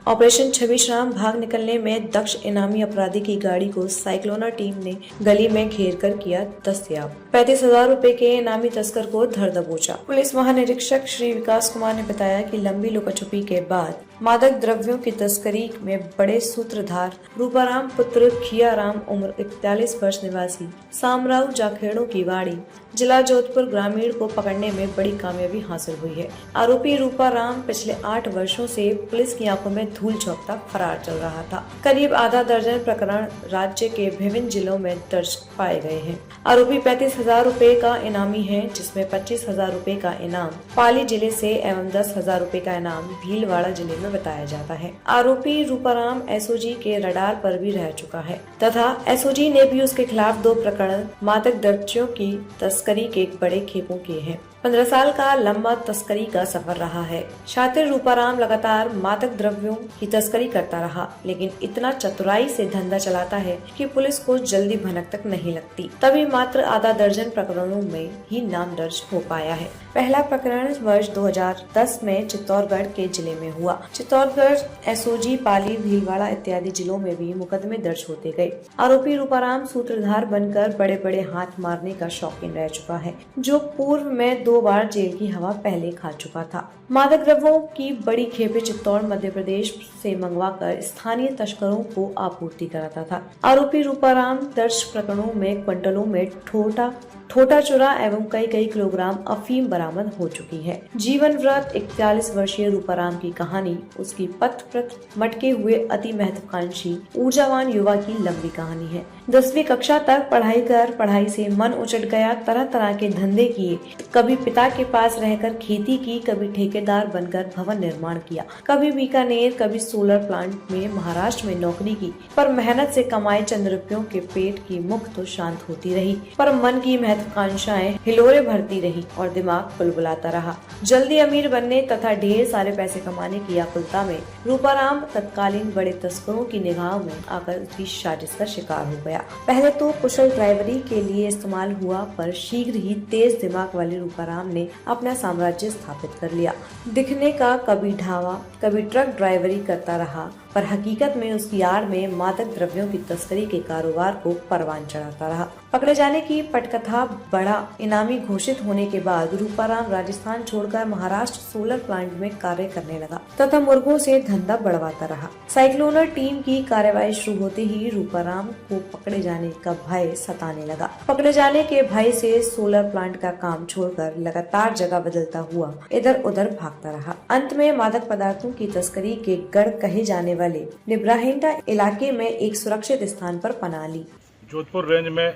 Operation छब्बीस राम भाग निकलने में दक्ष इनामी अपराधी की गाड़ी को साइक्लोना टीम ने गली में घेर कर किया दस्तयाब। 35,000 रुपए के इनामी तस्कर को धर दबोचा। पुलिस महानिरीक्षक श्री विकास कुमार ने बताया कि लंबी लुकाछुपी के बाद मादक द्रव्यों की तस्करी में बड़े सूत्रधार रूपाराम पुत्र खियाराम उम्र 41 वर्ष निवासी सामराव जाखेड़ों की वाड़ी जिला जोधपुर ग्रामीण को पकड़ने में बड़ी कामयाबी हासिल हुई है। आरोपी रूपाराम पिछले 8 वर्षों से पुलिस की आंखों में धूल झोंकता फरार चल रहा था। करीब आधा दर्जन प्रकरण राज्य के विभिन्न जिलों में दर्ज पाए गए हैं। आरोपी 35,000 रुपए का इनामी है, जिसमें 25,000 रुपए का इनाम पाली जिले से एवं 10,000 रुपए का इनाम भीलवाड़ा जिले में बताया जाता है। आरोपी रूपाराम एसओजी के रडार पर भी रह चुका है तथा एसओजी ने भी उसके खिलाफ 2 प्रकरण मादक द्रव्यों की तस्करी के बड़े खेपों किए हैं। 15 साल का लंबा तस्करी का सफर रहा है। शातिर रूपाराम लगातार मादक द्रव्यों की तस्करी करता रहा, लेकिन इतना चतुराई से धंधा चलाता है कि पुलिस को जल्दी भनक तक नहीं लगती। तभी मात्र आधा दर्जन प्रकरणों में ही नाम दर्ज हो पाया है। पहला प्रकरण वर्ष 2010 में चित्तौड़गढ़ के जिले में हुआ। चित्तौड़गढ़, एसओजी, पाली, भीलवाड़ा इत्यादि जिलों में भी मुकदमे दर्ज होते गए। आरोपी रूपाराम सूत्रधार बनकर बड़े बड़े हाथ मारने का शौकीन रह चुका है, जो पूर्व में 2 बार जेल की हवा पहले खा चुका था। मादक द्रव्यों की बड़ी खेपें चित्तौड़ मध्य प्रदेश से मंगवाकर स्थानीय तस्करों को आपूर्ति कराता था। आरोपी रूपाराम दर्ज प्रकरणों में क्विंटलों में ठोटा चुरा एवं कई किलोग्राम अफीम बरामद हो चुकी है। जीवन व्रत 41 वर्षीय रूपाराम की कहानी उसकी पथ मटके हुए अति महत्वाकांक्षी ऊर्जावान युवा की लंबी कहानी है। 10वीं कक्षा तक पढ़ाई से मन उचट गया। तरह तरह के धंधे किए। कभी पिता के पास रहकर खेती की, कभी ठेकेदार बनकर भवन निर्माण किया, कभी बीकानेर, कभी सोलर प्लांट में महाराष्ट्र में नौकरी की। पर मेहनत से कमाए चंद रुपयों के पेट की मुख तो शांत होती रही, पर मन की महत्वाकांक्षाएं हिलोरे भरती रही और दिमाग बुलबुलाता रहा। जल्दी अमीर बनने तथा ढेर सारे पैसे कमाने की आकुलता में रूपाराम तत्कालीन बड़े तस्करों की निगाहों में आकर उसकी साजिश का शिकार हो गया। पहले तो कुशल ड्राइवरी के लिए इस्तेमाल हुआ, पर शीघ्र ही तेज दिमाग वाले रूपाराम ने अपना साम्राज्य स्थापित कर लिया। दिखने का कभी ढाबा, कभी ट्रक ड्राइवरी करता रहा, पर हकीकत में उसकी आड़ में मादक द्रव्यों की तस्करी के कारोबार को परवान चढ़ाता रहा। पकड़े जाने की पटकथा बड़ा इनामी घोषित होने के बाद रूपाराम राजस्थान छोड़कर महाराष्ट्र सोलर प्लांट में कार्य करने लगा तथा मुर्गों से धंधा बढ़वाता रहा। साइक्लोनर टीम की कार्यवाही शुरू होते ही रूपाराम को पकड़े जाने का भय सताने लगा। पकड़े जाने के भय से सोलर प्लांट का काम छोड़कर लगातार जगह बदलता हुआ इधर उधर भागता रहा। अंत में मादक पदार्थों की तस्करी के गढ़ कहे जाने वाले निब्राहिंडा इलाके में एक सुरक्षित स्थान पर पनाह ली। जोधपुर रेंज में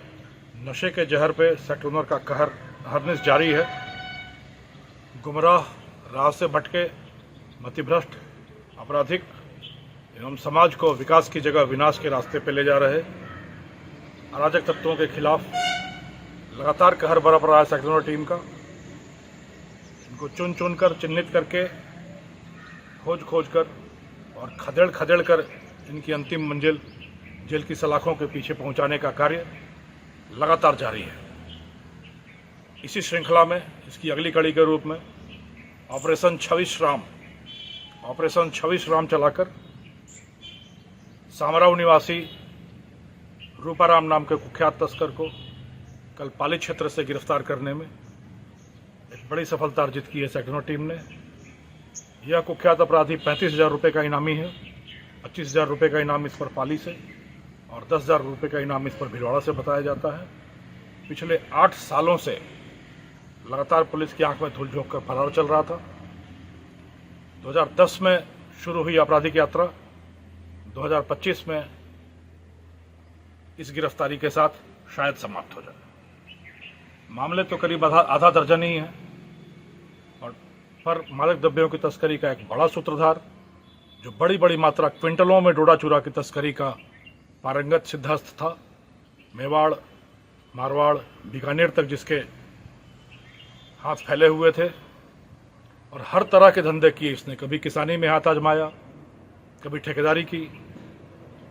नशे के जहर पे साइक्लोनर का कहर हरनिश जारी है। गुमराह, राह से भटके, मतिभ्रष्ट, आपराधिक एवं समाज को विकास की जगह विनाश के रास्ते पे ले जा रहे अराजक तत्वों के खिलाफ लगातार कहर बरप रहा है साइक्लोनर टीम का। इनको चुन कर चिन्हित करके खोज कर और खदेड़ कर इनकी अंतिम मंजिल जेल की सलाखों के पीछे पहुंचाने का कार्य लगातार जारी है। इसी श्रृंखला में इसकी अगली कड़ी के रूप में ऑपरेशन 26 राम चलाकर सामराव निवासी रूपाराम नाम के कुख्यात तस्कर को कल पाली क्षेत्र से गिरफ्तार करने में एक बड़ी सफलता अर्जित की है साइक्लोनर टीम ने। यह कुख्यात अपराधी 35,000 रुपये का इनामी है। 25,000 रुपये का इनाम इस पर पाली से और 10,000 रुपये का इनाम इस पर भीलवाड़ा से बताया जाता है। पिछले 8 सालों से लगातार पुलिस की आंख में धूल झोंक कर फरार चल रहा था। 2010 में शुरू हुई आपराधिक यात्रा 2025 में इस गिरफ्तारी के साथ शायद समाप्त हो जाए। मामले तो करीब आधा दर्जन ही है, पर मादक द्रव्यों की तस्करी का एक बड़ा सूत्रधार, जो बड़ी मात्रा क्विंटलों में डोडा चूरा की तस्करी का पारंगत सिद्धहस्त था, मेवाड़, मारवाड़, बीकानेर तक जिसके हाथ फैले हुए थे और हर तरह के धंधे किए इसने। कभी किसानी में हाथ आजमाया, कभी ठेकेदारी की,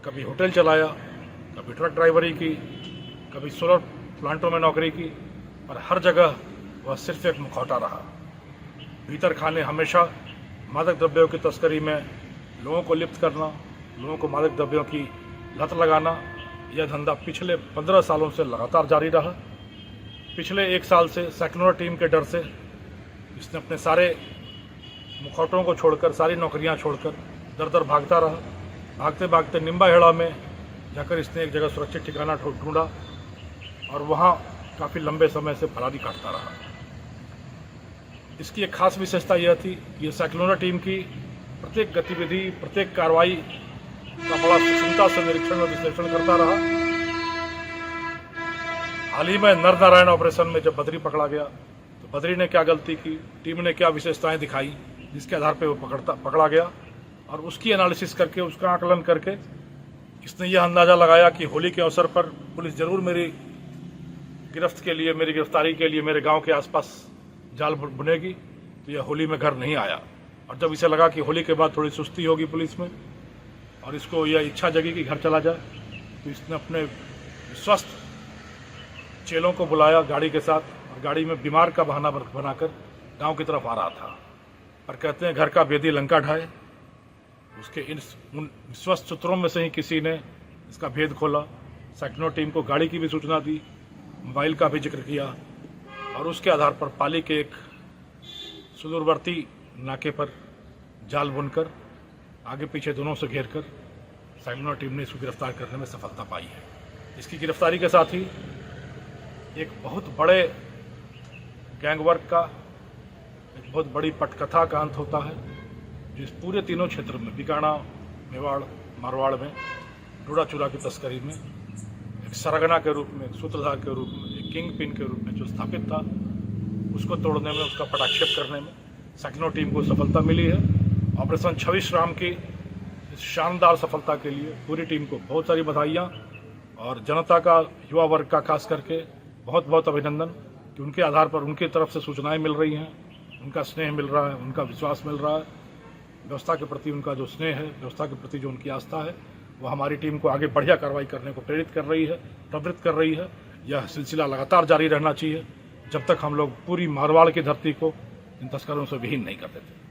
कभी होटल चलाया, कभी ट्रक ड्राइवरी की, कभी सोलर प्लांटों में नौकरी की, और हर जगह वह सिर्फ एक मुखौटा रहा। भीतर खाने हमेशा मादक द्रव्यों की तस्करी में लोगों को लिप्त करना, लोगों को मादक द्रव्यों की लत लगाना, यह धंधा पिछले 15 सालों से लगातार जारी रहा। पिछले 1 साल से सेक्लोनर टीम के डर से इसने अपने सारे मुखौटों को छोड़कर, सारी नौकरियां छोड़कर दर दर भागता रहा। भागते भागते निम्बाहेड़ा में जाकर इसने एक जगह सुरक्षित ठिकाना ढूंढा और वहां काफ़ी लंबे समय से फरारी काटता रहा। इसकी एक खास विशेषता यह थी कि ये सेक्लोनर टीम की प्रत्येक गतिविधि, प्रत्येक कार्रवाई का बड़ा सूक्ष्मता से निरीक्षण और विश्लेषण करता रहा। हाल ही में नर नारायण ऑपरेशन में जब बद्री पकड़ा गया तो बद्री ने क्या गलती की, टीम ने क्या विशेषताएं दिखाई, जिसके आधार पर वो पकड़ा गया और उसकी एनालिसिस करके, उसका आकलन करके इसने यह अंदाजा लगाया कि होली के अवसर पर पुलिस जरूर मेरी गिरफ्त के लिए, मेरी गिरफ्तारी के लिए मेरे गांव के आसपास जाल बुनेगी। तो यह होली में घर नहीं आया और जब इसे लगा कि होली के बाद थोड़ी सुस्ती होगी पुलिस में और इसको यह इच्छा जगी कि घर चला जाए, तो इसने अपने स्वस्थ चेलों को बुलाया गाड़ी के साथ और गाड़ी में बीमार का बहाना बनाकर गांव की तरफ आ रहा था। और कहते हैं घर का बेदी लंका ढाए। उसके उन स्वस्थ सूत्रों में से ही किसी ने इसका भेद खोला। सेक्लोनर टीम को गाड़ी की भी सूचना दी, मोबाइल का भी जिक्र किया और उसके आधार पर पाली के एक सुदूरवर्ती नाके पर जाल बुनकर आगे पीछे दोनों से घेरकर सेक्लोनर टीम ने इसको गिरफ्तार करने में सफलता पाई है। इसकी गिरफ्तारी के साथ ही एक बहुत बड़े गैंगवर्क का, एक बहुत बड़ी पटकथा का अंत होता है, जिस पूरे तीनों क्षेत्र में, बिकाना, मेवाड़, मारवाड़ में डोडा चूरा की तस्करी में एक सरगना के रूप में, एक सूत्रधार के रूप में, एक किंग पिन के रूप में जो स्थापित था, उसको तोड़ने में, उसका पटाक्षेप करने में सेक्लोनर टीम को सफलता मिली है। ऑपरेशन 26 राम की इस शानदार सफलता के लिए पूरी टीम को बहुत सारी बधाइयाँ और जनता का, युवा वर्ग का खास करके बहुत बहुत अभिनंदन कि उनके आधार पर उनकी तरफ से सूचनाएं मिल रही हैं, उनका स्नेह मिल रहा है, उनका विश्वास मिल रहा है, व्यवस्था के प्रति उनका जो स्नेह है, व्यवस्था के प्रति जो उनकी आस्था है, वो हमारी टीम को आगे बढ़िया कार्रवाई करने को प्रेरित कर रही है, प्रवृत्त कर रही है। यह सिलसिला लगातार जारी रहना चाहिए जब तक हम लोग पूरी मारवाड़ की धरती को इन तस्करों से विहीन नहीं कर देते।